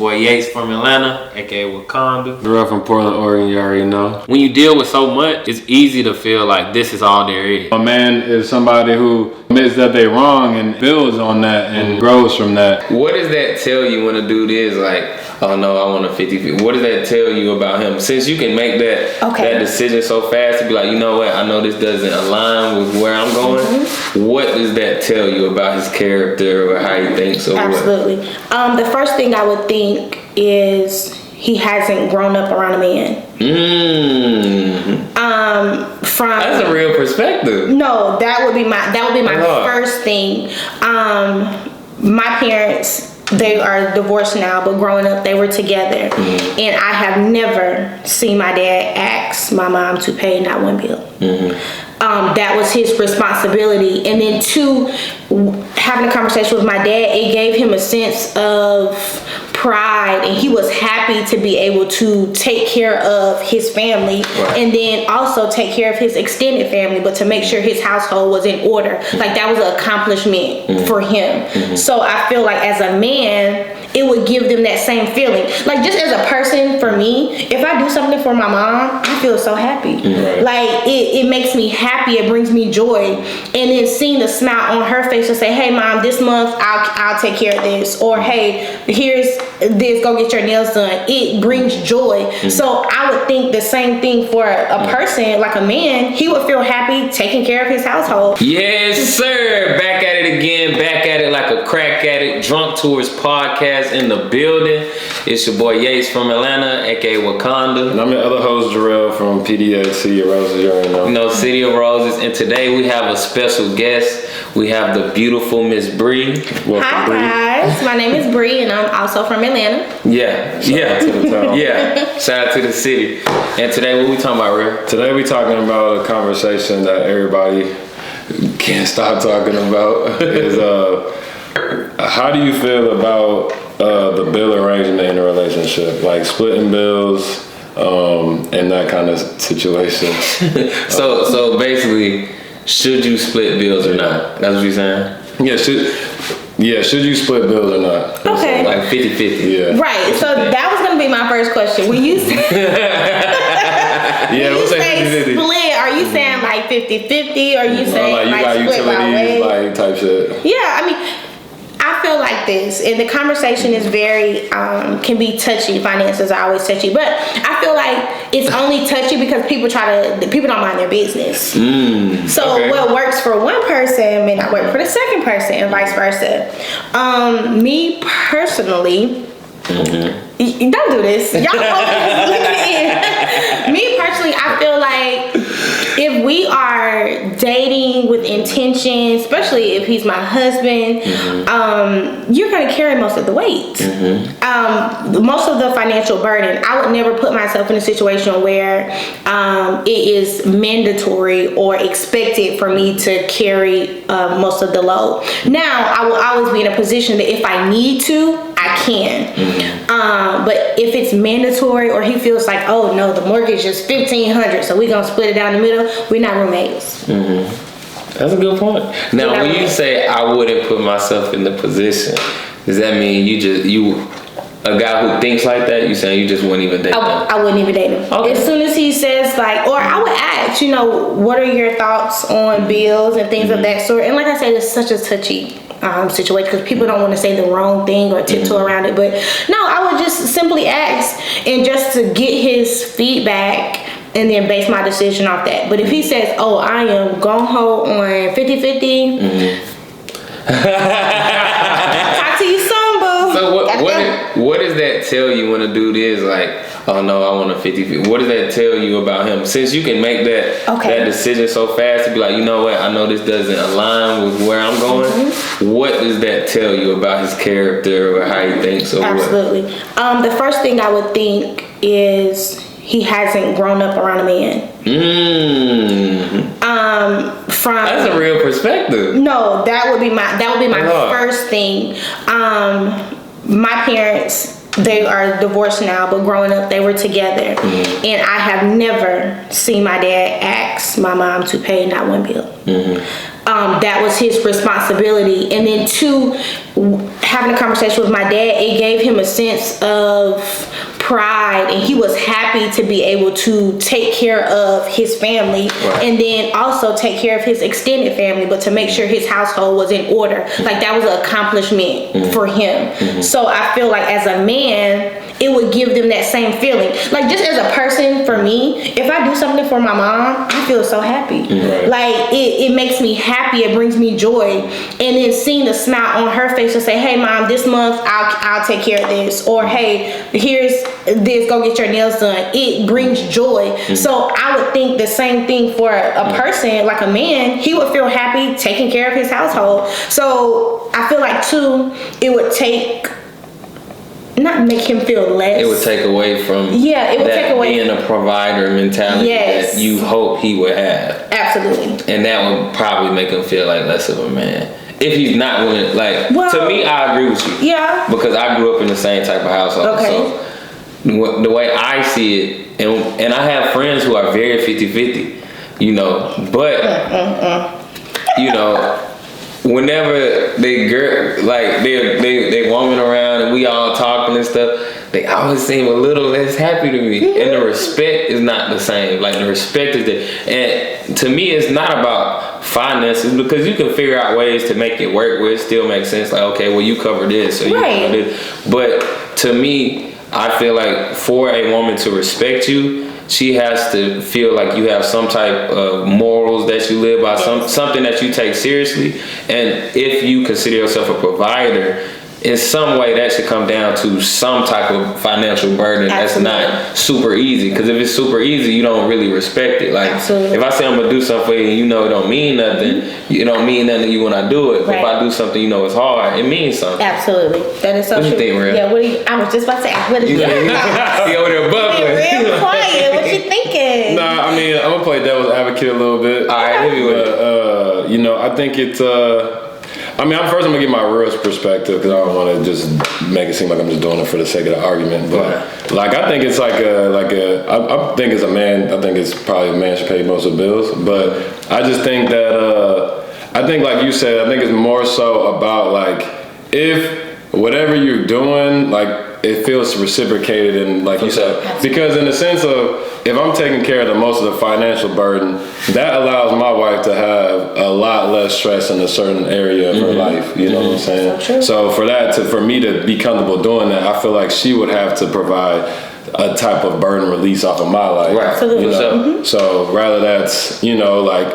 boy Yates from Atlanta, aka Wakanda. We're from Portland, Oregon, you already know. When you deal with so much, it's easy to feel like this is all there is. A man is somebody who admits that they're wrong and builds on that and grows from that. What does that tell you when a dude is like, oh no, I want a 50-50? What does that tell you about him? Since you can make that decision so fast to be like, you know what, I know this doesn't align with where I'm going. What does that tell you about his character or how he thinks or Absolutely. The first thing I would think is he hasn't grown up around a man. That's a real perspective. No, that would be my first thing. My parents, they are divorced now, but growing up they were together, and I have never seen my dad ask my mom to pay not one bill. That was his responsibility. And then two, having a conversation with my dad, it gave him a sense of pride, and he was happy to be able to take care of his family, and then also take care of his extended family, but to make sure his household was in order. Like, that was an accomplishment for him. So I feel like as a man, it would give them that same feeling. Like, just as a person, for me, if I do something for my mom, I feel so happy. Like, it makes me happy. It brings me joy. And then seeing the smile on her face to say, hey mom, this month I'll take care of this, or hey, here's this, go get your nails done. It brings joy. So I would think the same thing for a person, like a man. He would feel happy taking care of his household. Yes, sir. Back at it again. Back at it like a crack addict. Drunk Tours podcast in the building. It's your boy Yates from Atlanta, aka Wakanda. And I'm your other host, Jarrell from PDA, City of Roses, you already know. You know, City of Roses. And today we have a special guest. We have the beautiful Miss Brii. Welcome, hi guys, my name is Brii, and I'm also from Atlanta. Shout out to the city. And today, what we talking about, Ray? Today we talking about a conversation that everybody can't stop talking about. Is how do you feel about the bill arrangement in a relationship, like splitting bills, and that kind of situation? So basically, should you split bills or not? That's what you're saying? Should you split bills or not? Okay. Like 50-50. Yeah. Right. So that was going to be my first question. When you say, we'll say split, are you saying like 50-50? Or are you saying like you like got split utilities, like type shit? Yeah, I mean, I feel like this, and the conversation is very, can be touchy. Finances are always touchy, but I feel like it's only touchy because people don't mind their business. So what works for one person may not work for the second person, and vice versa. Me personally, don't do this. Y'all Me personally, I feel like if we are dating with intention, especially if he's my husband, you're going to carry most of the weight. Most of the financial burden. I would never put myself in a situation where it is mandatory or expected for me to carry most of the load. Now, I will always be in a position that if I need to, I can. But if it's mandatory, or he feels like, oh no, the mortgage is $1,500, so we're gonna split it down the middle, we're not roommates. That's a good point. Now, when you say I wouldn't put myself in the position, does that mean a guy who thinks like that, you saying you just wouldn't even date him? I wouldn't even date him. Okay. As soon as he says like, or I would ask, what are your thoughts on bills and things of that sort? And like I said, it's such a touchy situation because people don't want to say the wrong thing or tiptoe around it. But no, I would just simply ask, and just to get his feedback, and then base my decision off that. But if he says, oh, I am gung-ho on 50-50, talk to you soon, boo. So what does that tell you when a dude is like, oh no, I want a 50-50? What does that tell you about him? Since you can make that decision so fast to be like, you know what, I know this doesn't align with where I'm going. What does that tell you about his character or how he thinks or Absolutely. The first thing I would think is he hasn't grown up around a man. That's a real perspective. No, that would be my first thing. My parents, they are divorced now, but growing up they were together, and I have never seen my dad ask my mom to pay not one bill. that was his responsibility. And then 2, having a conversation with my dad, it gave him a sense of pride, and he was happy to be able to take care of his family, and then also take care of his extended family, but to make sure his household was in order. Like, that was an accomplishment for him. So I feel like as a man, it would give them that same feeling. Like, just as a person, for me, if I do something for my mom, I feel so happy. Like, it makes me happy. It brings me joy. And then seeing the smile on her face to say, hey, mom, this month I'll take care of this. Or, hey, here's this, go get your nails done. It brings joy. So I would think the same thing for a person, like a man. He would feel happy taking care of his household. So I feel like, too, it would not make him feel less. It would take away from it would take away being a provider mentality that you hope he would have. Absolutely. And that would probably make him feel like less of a man. If he's not willing, like, to me, I agree with you. Yeah. Because I grew up in the same type of household. Okay. So the way I see it, and I have friends who are very 50-50, you know, but, you know, whenever they woman around and we all talking and stuff, they always seem a little less happy to me. And the respect is not the same. Like, the respect is there. And to me, it's not about finances, because you can figure out ways to make it work where it still makes sense. Like, okay, well, you cover this, or you cover this. But to me, I feel like for a woman to respect you, she has to feel like you have some type of morals that you live by, something that you take seriously. And if you consider yourself a provider, in some way that should come down to some type of financial burden. That's not super easy. Because if it's super easy, you don't really respect it. Like, if I say I'm gonna do something for you and you know it don't mean nothing, it don't mean nothing to you when I do it. But if I do something you know it's hard, it means something. Absolutely. That is so true. What you think, Real? Yeah, I was just about to say, what is that? You over there bubbling. Real quiet. What you thinking? Nah, I mean, I'm gonna play devil's advocate a little bit. All right, but, you know, I think it's I mean, I'm gonna give my real perspective, because I don't want to just make it seem like I'm just doing it for the sake of the argument. But like, I think it's I think as a man, I think it's probably a man should pay most of the bills. But I just think that I think, like you said, I think it's more so about, like, if whatever you're doing, like, it feels reciprocated, and like you said, because in the sense of, if I'm taking care of most of the financial burden, that allows my wife to have a lot less stress in a certain area of her life. You know what I'm saying? So for me to be comfortable doing that, I feel like she would have to provide a type of burden release off of my life. Right. Absolutely. You know? So rather that's, you know, like,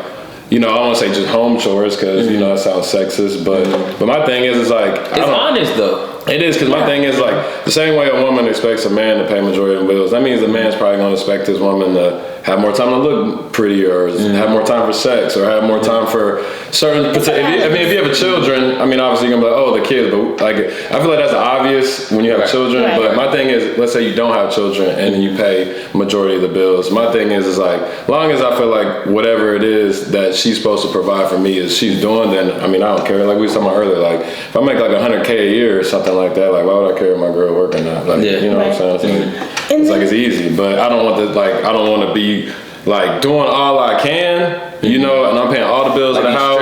you know, I don't want to say just home chores, because you know, that sounds sexist, but my thing is like, it's honest though. It is, because my thing is, like, the same way a woman expects a man to pay majority of the bills, that means the man's probably going to expect his woman to have more time to look prettier, or have more time for sex, or have more time for certain. If you have children, I mean, obviously you're gonna be like, oh, the kids, but like, I feel like that's obvious when you have children. But my thing is, let's say you don't have children and you pay majority of the bills. My thing is like, as long as I feel like whatever it is that she's supposed to provide for me is she's doing, then I mean, I don't care. Like we were talking about earlier, like if I make like $100K a year or something like that, like why would I care if my girl working or not? Like, you know what I'm saying? It's like, it's easy, but I don't want to be like doing all I can, you know, and I'm paying all the bills in the house.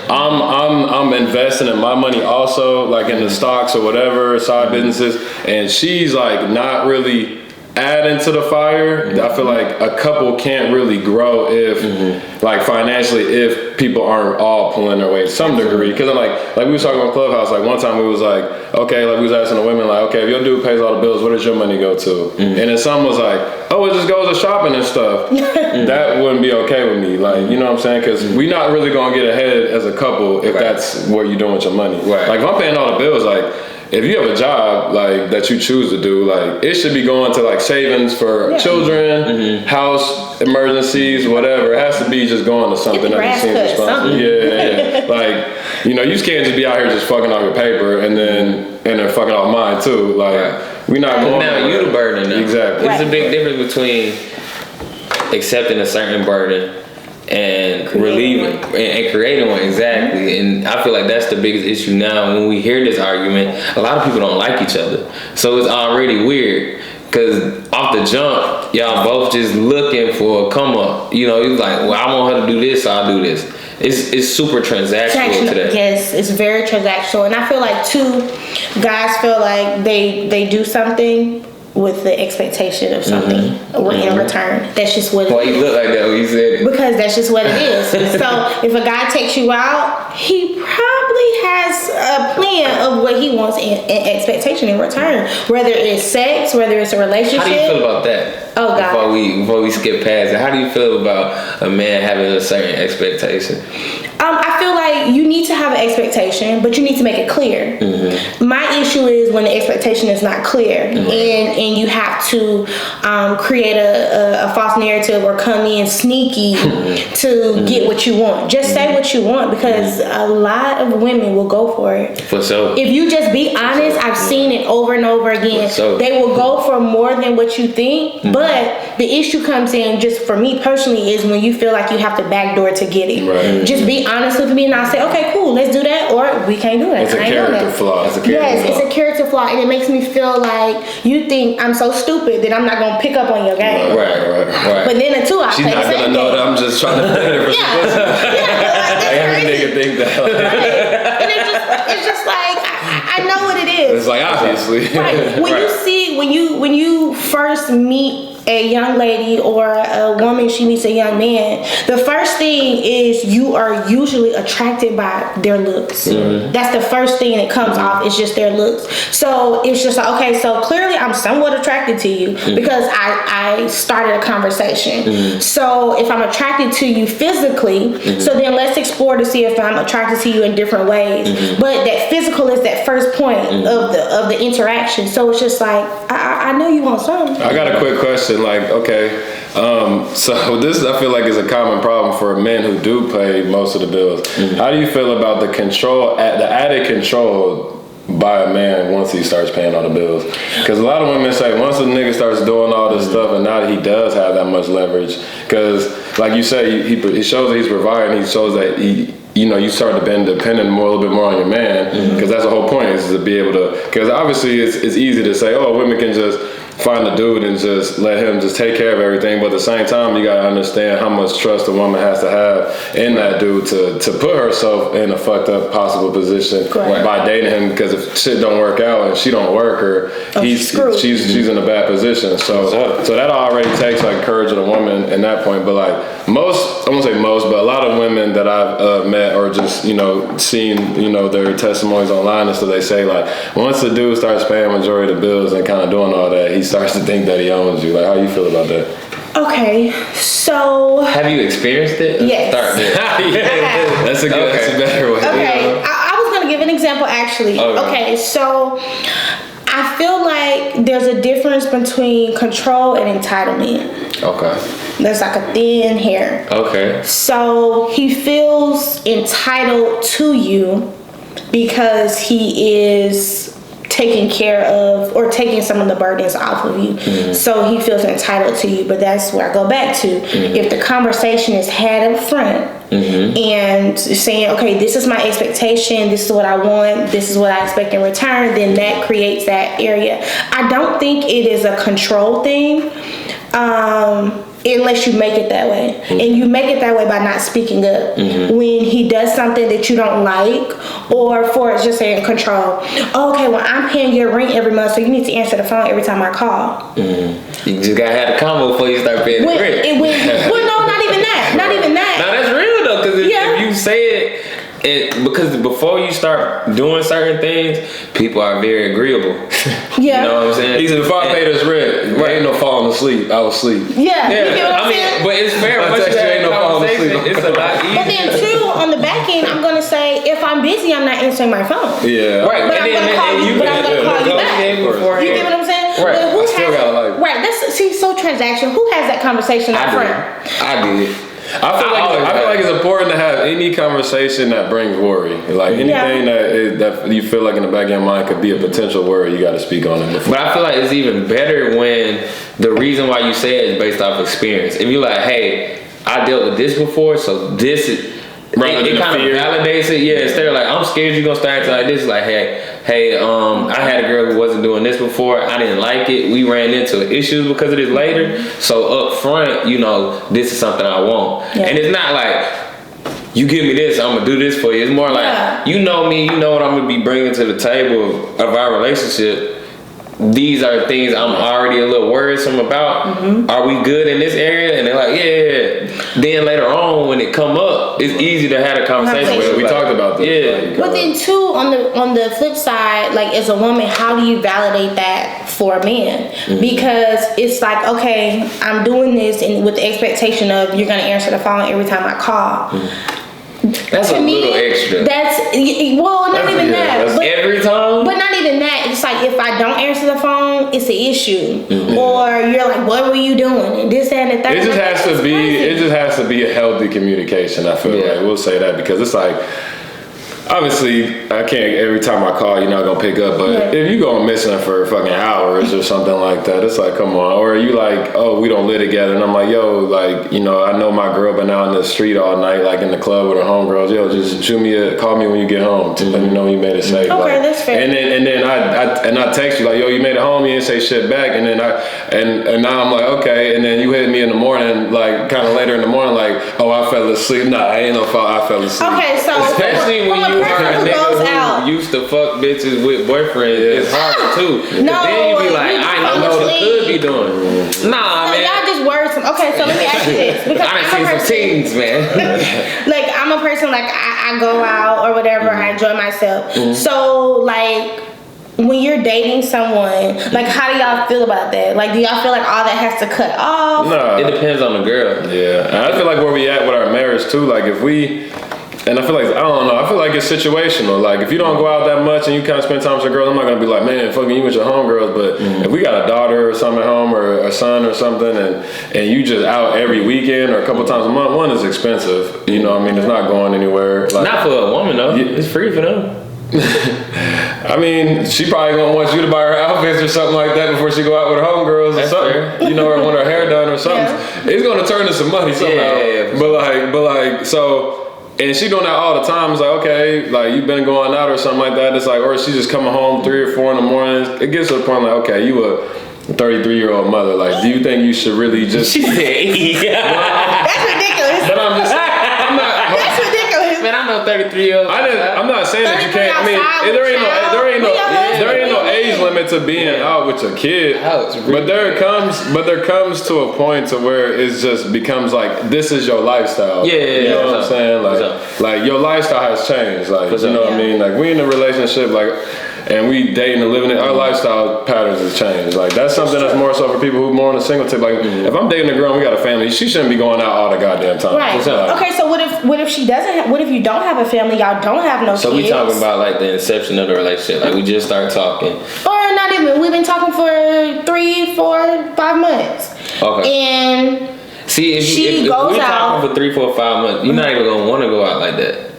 I'm investing in my money also, like in the stocks or whatever, side businesses, and she's like not really adding to the fire. I feel like a couple can't really grow if like financially, if people aren't all pulling their weight to some degree. Because I'm like we was talking about Clubhouse, like one time we was like, okay, like we was asking the women, like, okay, if your dude pays all the bills, where does your money go to? And then some was like, oh, it just goes to shopping and stuff. That wouldn't be okay with me, like, you know what I'm saying? Because we not really gonna get ahead as a couple if that's what you're doing with your money. Like if I'm paying all the bills, like if you have a job like that you choose to do, like it should be going to like savings for children, house emergencies, whatever. It has to be just going to something that seems responsible. Yeah. Like, you know, you can't just be out here just fucking off your paper and then fucking off mine too. Like we not going. Now you the burden. Now. Exactly. It's a big difference between accepting a certain burden and relieving and creating one. Exactly. And I feel like that's the biggest issue now. When we hear this argument, a lot of people don't like each other, so it's already weird, because off the jump y'all both just looking for a come up. You know, it's like, well, I want her to do this, so I'll do this. it's super transactional today. Yes, it's very transactional, and I feel like too, guys feel like they do something with the expectation of something in return. That's just what it is. Why you look like that when you said it? Because that's just what it is. So if a guy takes you out, he probably has a plan of what he wants in expectation in return. Whether it's sex, whether it's a relationship. How do you feel about that? Oh God. Before we skip past it, how do you feel about a man having a certain expectation? I feel like you need to have an expectation, but you need to make it clear. My issue is when the expectation is not clear, and you have to create a false narrative or come in sneaky to get what you want. Just say what you want, because a lot of women will go for it. For sure. If you just be honest, I've seen it over and over again. They will go for more than what you think, but the issue comes in, just for me personally, is when you feel like you have to backdoor to get it. Right. Just be honest with me, and I'll say, okay, cool, let's do that, or we can't do that. It's a character flaw. It's a character flaw, and it makes me feel like you think I'm so stupid that I'm not gonna pick up on your game. Right. But then too, I She's not gonna know that I'm just trying to play her for some pussy. Every nigga think that. Right. And it's just like I know what it is. It's like obviously. Right. When you first meet a young lady or a woman, she meets a young man, the first thing is you are usually attracted by their looks. That's the first thing that comes off, is just their looks. So it's just like, okay, so clearly I'm somewhat attracted to you because I started a conversation. So if I'm attracted to you physically, so then let's explore to see if I'm attracted to you in different ways. But that physical is that first point of the interaction. So it's just like, I know you want something. I got a quick question. Like, okay, so this I feel like is a common problem for men who do pay most of the bills. How do you feel about the added control by a man once he starts paying all the bills? Because a lot of women say once a nigga starts doing all this stuff, and now that he does have that much leverage, because like you say, he shows that he's providing, he shows that you start to be dependent a little bit more on your man, because that's the whole point, is to be able to, because obviously it's easy to say, oh, women can just find a dude and just let him just take care of everything, but at the same time you gotta understand how much trust a woman has to have in that dude to put herself in a fucked up possible position by dating him, because if shit don't work out and she don't work, or she's in a bad position. So that already takes like courage of a woman in that point. But like I won't say most, but a lot of women that I've met or just seen their testimonies online and stuff, they say like once the dude starts paying majority of the bills and kind of doing all that, he starts to think that he owns you. Like, how you feel about that? Okay, so have you experienced it? Yes. Start there. That's a better way. Okay, I was gonna give an example actually. Okay, so I feel like there's a difference between control and entitlement. Okay. There's like a thin hair. Okay. So he feels entitled to you because he is taking care of or taking some of the burdens off of you. So he feels entitled to you. But that's where I go back to. If the conversation is had up front and saying, okay, this is my expectation, this is what I want, this is what I expect in return, then that creates that area. I don't think it is a control thing. Unless you make it that way. And you make it that way by not speaking up. When he does something that you don't like, or for just saying control. Oh, okay, well, I'm paying your rent every month, so you need to answer the phone every time I call. You just gotta have a combo before you start paying the rent. Well, no, not even that. Not even that. Now that's real though, because if you say it, because before you start doing certain things, people are very agreeable. Yeah. You know what I'm saying? He said, if I pay this rent, ain't no falling asleep. I was asleep. Yeah. You get what I'm saying? But it's fair. Once you have a conversation, it's a lot easier. But then too, on the back end, I'm gonna say, if I'm busy, I'm not answering my phone. Yeah. Right. But I'm gonna call you back. You get what I'm saying? Right. But I still gotta like. Right. That's so transactional. Who has that conversation up front? I did. I feel like it's important to have any conversation that brings worry. Like anything that you feel like in the back of your mind could be a potential worry, you got to speak on it before. But I feel like it's even better when the reason why you say it is based off experience. If you're like, hey, I dealt with this before, so this is. It kind of validates it. Yeah, instead of like, I'm scared you're gonna start acting like this. Like, hey, I had a girl who wasn't doing this before. I didn't like it. We ran into issues because of this later. So up front, this is something I want. Yeah. And it's not like you give me this, I'm gonna do this for you. It's more like, you know me, you know what I'm gonna be bringing to the table of our relationship. These are things I'm already a little worrisome about. Are we good in this area? And they're like, yeah. Then later on, when it come up, it's easy to have a conversation. We talked about this. Yeah. But then too, on the flip side, like as a woman, how do you validate that for a man? Because it's like, okay, I'm doing this, and with the expectation of you're gonna answer the phone every time I call. That's a little extra. That's not even that. But every time. But not even that. It's like if I don't answer the phone, it's an issue. Or you're like, what were you doing? And this, that, and the third. It just has to be a healthy communication. I feel like we'll say that because it's like. Obviously, I can't, every time I call, you're not going to pick up, but if you go missing for fucking hours or something like that, it's like, come on. Or you like, oh, we don't live together. And I'm like, yo, like, you know, I know my girl been out in the street all night, like in the club with her homegirls. Yo, just call me when you get home to let me know you made it safe. Okay, like, that's fair. And then I text you like, yo, you made it home, you didn't say shit back. And then and now I'm like, okay. And then you hit me in the morning, like kind of later in the morning, like, oh, I fell asleep. Nah, I ain't no fault, I fell asleep. Okay, so especially when you are a nigga who used to fuck bitches with boyfriends, it's harder too. No, then you be like, I know what you could be doing. Nah, man. Y'all just worrisome. Okay, so let me ask you this. Because I done seen some teens, man. Like, I'm a person, like, I go out or whatever, I enjoy myself. So, like, when you're dating someone, like, how do y'all feel about that? Like, do y'all feel like all that has to cut off? No. It depends on the girl. Yeah. And I feel like where we at with our marriage too, like if we, and I feel like, I don't know, I feel like it's situational. Like if you don't go out that much and you kind of spend time with your girls, I'm not going to be like, man, fucking you with your homegirls. But if we got a daughter or something at home or a son or something and you just out every weekend or a couple times a month, one is expensive. You know what I mean? It's not going anywhere. Like, not for a woman though. It's free for them. I mean, she probably gonna want you to buy her outfits or something like that before she go out with her homegirls or something. Fair. You know, or want her hair done or something. It's gonna turn to some money somehow. Yeah. But like, so. And she doing that all the time. It's like, okay, like you've been going out or something like that. It's like, or she's just coming home 3 or 4 in the morning. It gets to the point like, okay, you a 33-year-old mother. Like, do you think you should really just? She said, That's ridiculous. But I'm just, I'm not. That's ridiculous. Man, I know 33-year-olds. I'm not saying that you can't. I mean, there ain't no age limit to being out with your kid. But there comes to a point to where it just becomes like this is your lifestyle. Yeah. You know what I'm saying? Like your lifestyle has changed. Like you know what I mean? Like we in a relationship, like. And we dating and living it, our lifestyle patterns have changed. Like that's something that's more so for people who more on a single tip. Like if I'm dating a girl and we got a family, she shouldn't be going out all the goddamn time. Right. Okay, so what if she doesn't have, what if you don't have a family, y'all don't have no kids? So we talking about like the inception of the relationship. Like we just start talking. Or not even, we've been talking for 3, 4, 5 months. Okay. And see, if we're talking for 3, 4, 5 months, you're not even gonna want to go out like that.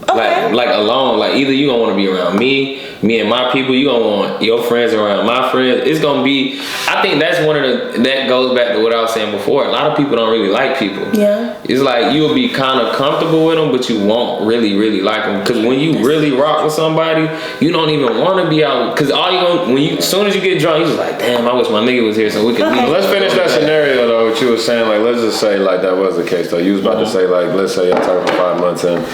Okay. Like alone, like either you gonna want to be around me and my people, you gonna want your friends around my friends. It's gonna be, I think that's one of that goes back to what I was saying before. A lot of people don't really like people. Yeah. It's like you'll be kind of comfortable with them, but you won't really like them. Because when you really rock with somebody, you don't even want to be out. Because all you gonna, as soon as you get drunk, you just like, damn, I wish my nigga was here so we could leave. Let's finish that scenario though, what you were saying. Like, let's just say like that was the case though. You was about to say like, let's say you're talking for 5 months and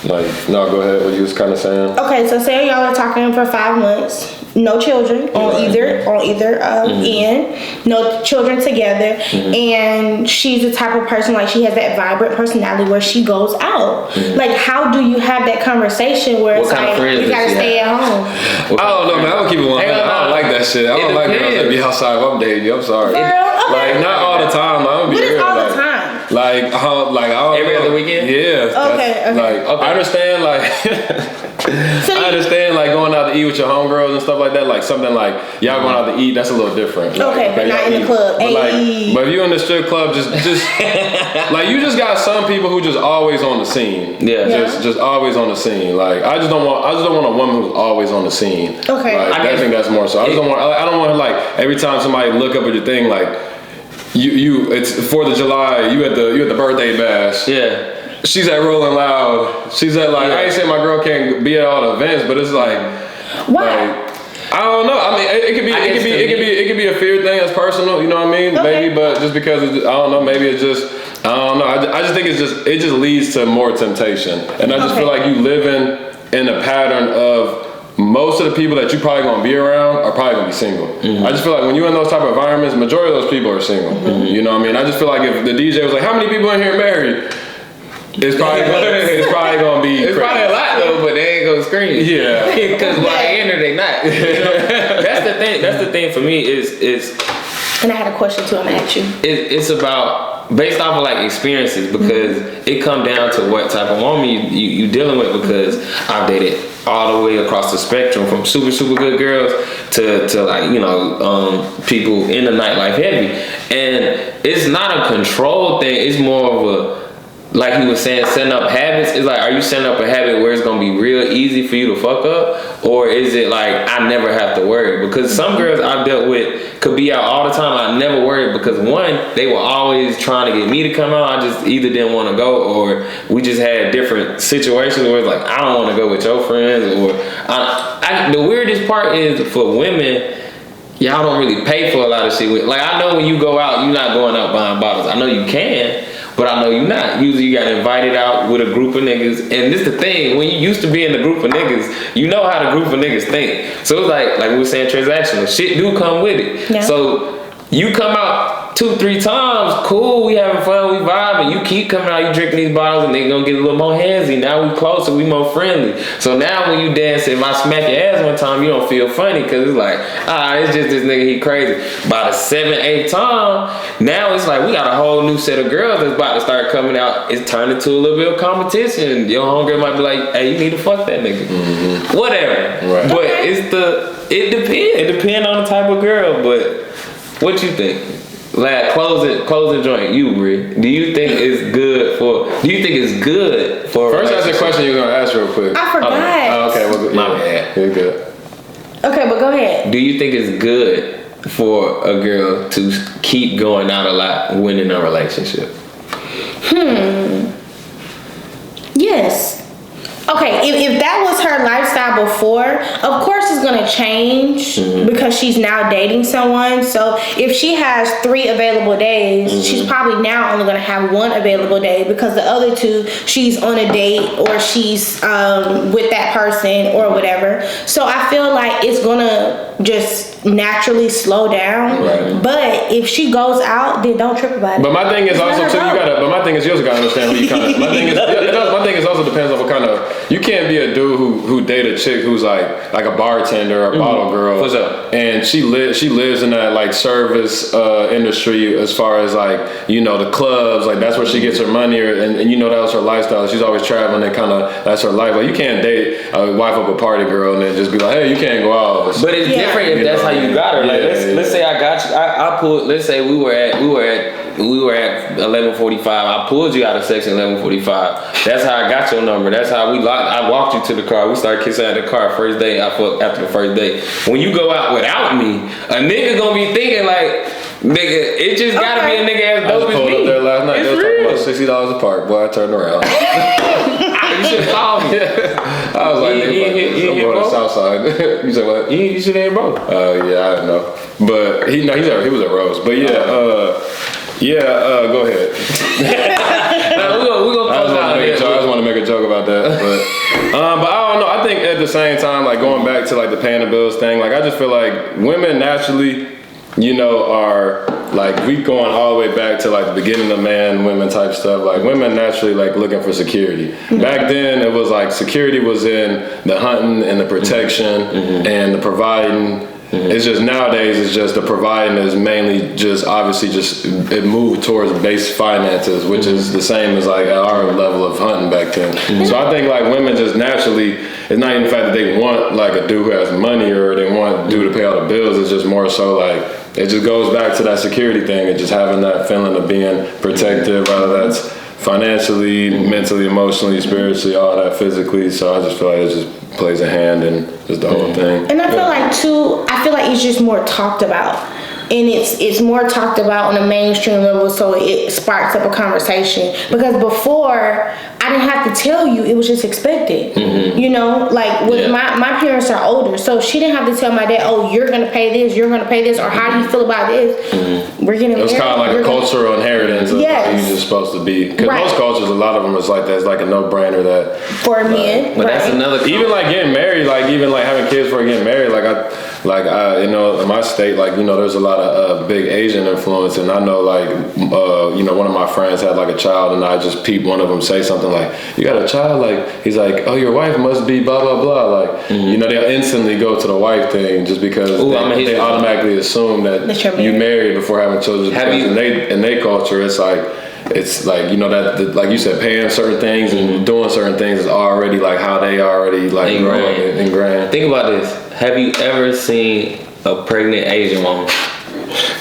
like, no, go ahead. What you was kind of saying. Okay, so say y'all are talking for 5 months, no children on either end, no children together, and she's the type of person like she has that vibrant personality where she goes out. Like, how do you have that conversation where it's like you gotta stay at home? I don't know, man. I don't keep it 100. I don't like that shit. I don't like girls that be outside if I'm dating you. I'm sorry. Like, not all the time. I'm gonna be real. All the time. Like every other weekend. Yeah. Okay. Like I understand. Like I understand. Like going out to eat with your homegirls and stuff like that. Like something like y'all going out to eat. That's a little different. Like, okay, but not in the club. But if you in the strip club, just like you just got some people who just always on the scene. Yeah. Just always on the scene. Like I just don't want a woman who's always on the scene. Okay. Like, I think that's more so. I don't want like every time somebody look up at your thing like. It's 4th of July. You at the birthday bash. Yeah. She's at Rolling Loud. She's at like I ain't saying my girl can't be at all the events, but it's like why? I don't know. I mean, it could be a fear thing. It's personal. You know what I mean? Okay. Maybe, but just because I don't know. Maybe it's just I don't know. I just think it just leads to more temptation, and I just feel like you living in a pattern of most of the people that you probably gonna be around are probably gonna be single. I just feel like when you're in those type of environments, majority of those people are single. You know what I mean? I just feel like if the DJ was like, "How many people in here married?" It's probably gonna be. It's probably a lot though, but they ain't gonna scream. Yeah, because when I enter, they not. You know? That's the thing. That's the thing for me is. And I had a question too. I'm gonna ask you. It's about based off of like experiences because it come down to what type of woman you dealing with because I've dated all the way across the spectrum from super good girls to like people in the nightlife heavy, and it's not a control thing. It's more of a, like he was saying, setting up habits. It's like, are you setting up a habit where it's gonna be real easy for you to fuck up, or is it like I never have to worry? Because some girls I've dealt with could be out all the time. I never worried because one, they were always trying to get me to come out. I just either didn't want to go, or we just had different situations where it's like I don't want to go with your friends, or the weirdest part is for women. Y'all don't really pay for a lot of shit. Like I know when you go out, you're not going out buying bottles. I know you can. But I know you're not. Usually you got invited out with a group of niggas. And this the thing, when you used to be in the group of niggas, you know how the group of niggas think. So it's like we were saying, transactional. Shit do come with it. Yeah. So you come out 2-3 times, cool, we having fun, we vibing. You keep coming out, you drinking these bottles, and they gonna get a little more handsy. Now we closer, we more friendly. So now when you dance, if I smack your ass one time, you don't feel funny because it's like, it's just this nigga, he crazy. By the 7th, 8th time, now it's like we got a whole new set of girls that's about to start coming out. It's turned into a little bit of competition. Your homegirl might be like, hey, you need to fuck that nigga. Whatever. Right. But it depends. It depends on the type of girl. But what you think? Like closing joint, you Brie. Do you think it's good for? First, ask the question you're gonna ask real quick. I forgot. Okay, well, my bad. You're good. Okay, but go ahead. Do you think it's good for a girl to keep going out a lot when in a relationship? Yes. Okay, if that was her lifestyle before, of course it's gonna change because she's now dating someone. So if she has 3 available days, she's probably now only gonna have 1 available day because the other 2 she's on a date or she's with that person or whatever. So I feel like it's gonna just naturally slow down. Right. But if she goes out, then don't trip about it. But my thing is also too, my thing is you also gotta understand who you kind of. My thing is also depends on what kind of. You can't be a dude who date a chick who's like a bartender or a bottle girl. What's up? And she lives in that like service industry as far as like the clubs, like that's where she gets her money, and that was her lifestyle. She's always traveling and kind of that's her life. Like you can't date a wife of a party girl and then just be like, hey, you can't go out. But it's different if that's how you got her. Like let's say I got you. I pulled. Let's say we were at 11:45. I pulled you out of section 11:45. That's how I got your number. That's how we locked. I walked you to the car. We started kissing at the car. First day, I fucked after the first day. When you go out without me, a nigga gonna be thinking like, nigga, it just gotta be a nigga as dope as me. I pulled up there last night. They was talking about $60 a park. Boy, I turned around. You should have called me. I was like, I'm going to the south side. You said what? You should have hit bro. Yeah, I don't know. But he was at Rose. But go ahead. We gonna close out. I just want to make a joke about that. But I don't know. I think at the same time, like going back to like the paying the bills thing, like I just feel like women naturally, are like we going all the way back to like the beginning of man, women type stuff. Like women naturally like looking for security. Back then it was like security was in the hunting and the protection and the providing. It's just nowadays it's just the providing is mainly just obviously just it moved towards base finances, which is the same as like our level of hunting back then. So I think like women just naturally, it's not even the fact that they want like a dude who has money or they want a dude to pay all the bills. It's just more so like it just goes back to that security thing and just having that feeling of being protected, whether that's financially, mentally, emotionally, spiritually, all that physically. So I just feel like it just plays a hand in just the whole thing. And I feel like too, it's just more talked about. And it's more talked about on a mainstream level, so it sparks up a conversation. Because before, I I didn't have to tell you. It was just expected. You know, like with my parents are older, so she didn't have to tell my dad, oh, you're gonna pay this, you're gonna pay this, or how do you feel about this? We're getting married. It was kind of like a cultural inheritance of how you're just supposed to be. Because most cultures, a lot of them is like that. It's like a no-brainer that for men. But that's another. Even like getting married, like even like having kids before getting married, like I, you know, in my state, like, you know, there's a lot of big Asian influence, and I know, like, you know, one of my friends had like a child, and I just peeped one of them say something like, "You got a child?" Like, he's like, "Oh, your wife must be blah blah blah." Like, you know, they'll instantly go to the wife thing just because they automatically assume that you married before having children. In their culture, it's like, you know, that like you said, paying certain things and doing certain things is already like how they already like ingrained. Think about this. Have you ever seen a pregnant Asian woman?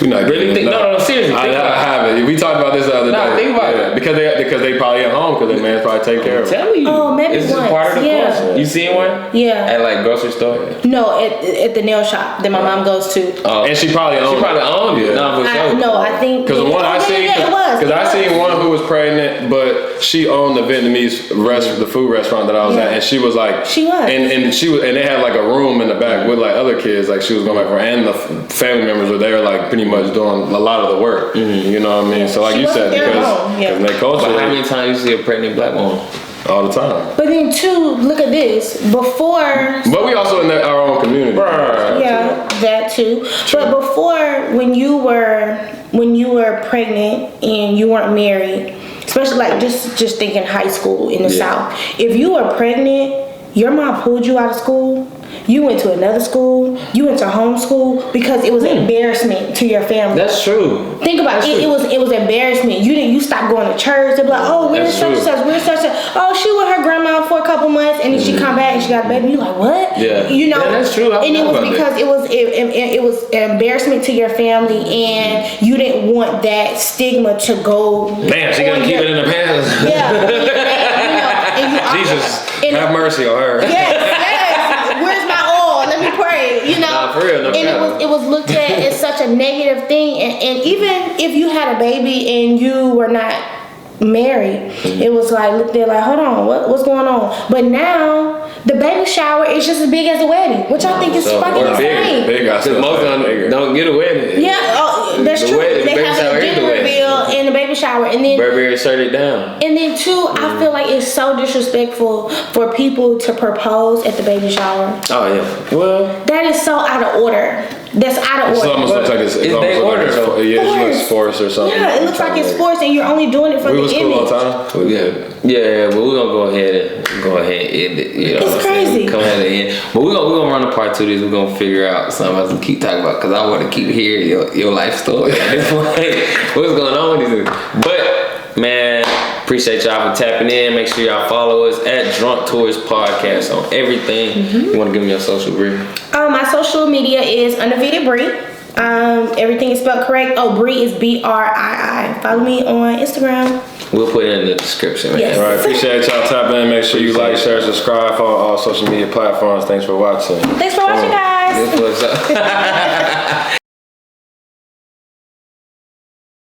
We're not really think, no, seriously. I haven't. We talked about this the other day. Think about it. Because they probably at home because their man's probably take care of them. Tell you. Oh, maybe it's once. Just part of the culture. You seen one? Yeah. At like grocery store? No, at the nail shop that my mom goes to. And she probably owned it. No, I think. Because the one I seen, because I seen one who was pregnant, but she owned the Vietnamese the food restaurant that I was at, and she was like, and they had like a room in the back with like other kids, like she was going back for, and the family members were there, like pretty much doing a lot of the work. You know what I mean? So like you said, because in their culture. But how many times you see a pregnant black woman? All the time. But then too, look at this. Before. But we also in our own community. Yeah, that too. But before, when you were pregnant and you weren't married, especially like just thinking high school in the South, if you were pregnant, your mom pulled you out of school. You went to another school. You went to homeschool because it was embarrassment to your family. That's true. Think about it. It was embarrassment. You stopped going to church. They're like, oh, where's such and such? Where's such and such? Oh, she with her grandma for a couple months, and then she come back and she got a baby. You like what? Yeah. You know. Yeah, that's true. And it was because it was an embarrassment to your family, and you didn't want that stigma to go. Damn, she gonna keep it in her pants. Yeah. Jesus, have mercy on her. Yes. Where's my oil? Let me pray. You know. Nah, for real, and it was looked at as such a negative thing, and even if you had a baby and you were not married, it was like looked at like, hold on, what's going on? But now the baby shower is just as big as the wedding, which I think is fucking insane. Because most of them don't get a wedding. Yeah, that's true. They have a dinner reveal and the baby shower, and then Burberry shut it down. And then too, I feel like it's so disrespectful for people to propose at the baby shower. Oh yeah, well, that is so out of order. That's out of order. It almost looks like it looks forced or something. Yeah, it looks like it's forced, and you're only doing it for the image. We was cool on time. Yeah, but we're gonna go ahead and end it. You know, it's crazy. Come ahead and end. But we're gonna run a part 2 of this. We're gonna figure out something else to keep talking about because I want to keep hearing your life story. What's going on with these? But man, appreciate y'all for tapping in. Make sure y'all follow us at Drunk Tourist Podcast on everything. You want to give me your social, brii? My social media is Undefeated Brii. Everything is spelled correct. Brii is BRII. Follow me on Instagram. We'll put it in the description, man. Yes. All right, appreciate y'all tapping in. Make sure you like, share, subscribe on all social media platforms. Thanks for watching. Thanks for watching, guys.